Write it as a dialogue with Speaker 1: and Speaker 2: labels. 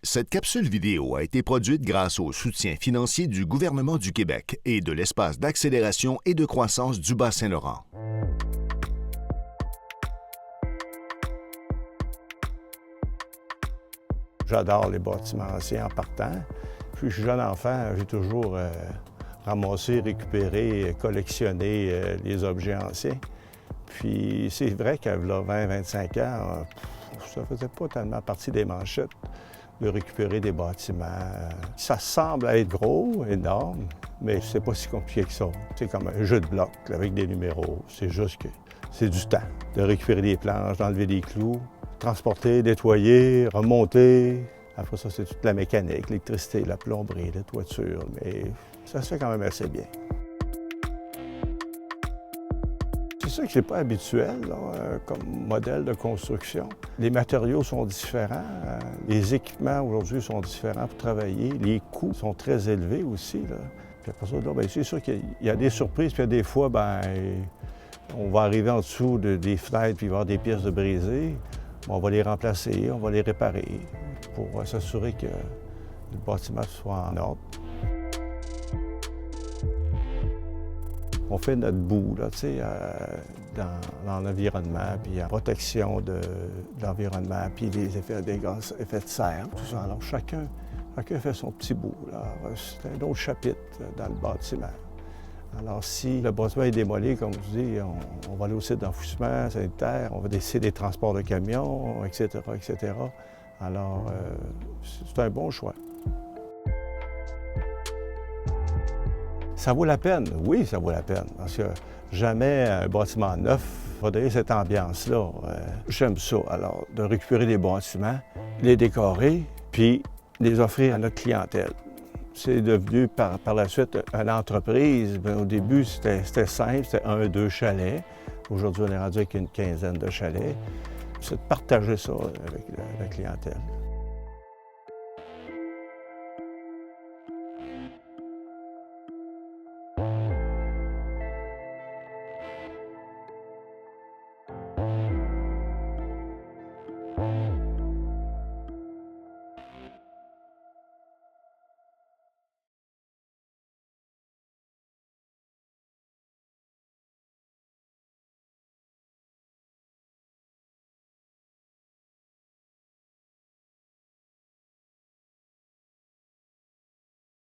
Speaker 1: Cette capsule vidéo a été produite grâce au soutien financier du gouvernement du Québec et de l'Espace d'accélération et de croissance du Bas-Saint-Laurent.
Speaker 2: J'adore les bâtiments anciens en partant. Puis, je suis jeune enfant, j'ai toujours ramassé, récupéré, collectionné les objets anciens. Puis c'est vrai qu'à 20-25 ans, ça faisait pas tellement partie des manchettes de récupérer des bâtiments. Ça semble être gros, énorme, mais c'est pas si compliqué que ça. C'est comme un jeu de blocs avec des numéros. C'est juste que c'est du temps de récupérer des planches, d'enlever des clous, transporter, nettoyer, remonter. Après ça, c'est toute la mécanique, l'électricité, la plomberie, la toiture, mais ça se fait quand même assez bien. C'est ça que c'est pas habituel là, comme modèle de construction. Les matériaux sont différents, les équipements aujourd'hui sont différents pour travailler, les coûts sont très élevés aussi. Là. Puis après ça, là, bien, c'est sûr qu'il y a des surprises, puis des fois, bien, on va arriver en dessous des fenêtres, puis il va y avoir des pièces de brisées. On va les remplacer, on va les réparer pour s'assurer que le bâtiment soit en ordre. On fait notre bout là, dans l'environnement, puis en protection de l'environnement, puis les effets des gaz à effet de serre, tout ça. Alors chacun fait son petit bout. C'est un autre chapitre dans le bâtiment. Alors si le bâtiment est démoli, comme je dis, on va aller au site d'enfouissement sanitaire, on va décider des transports de camions, etc., etc. Alors c'est un bon choix. Ça vaut la peine, oui, ça vaut la peine, parce que jamais un bâtiment neuf va donner cette ambiance-là. J'aime ça, alors, de récupérer des bâtiments, les décorer, puis les offrir à notre clientèle. C'est devenu par la suite une entreprise. Mais au début, c'était simple, c'était 1-2 chalets. Aujourd'hui, on est rendu avec une quinzaine de chalets. C'est de partager ça avec la clientèle.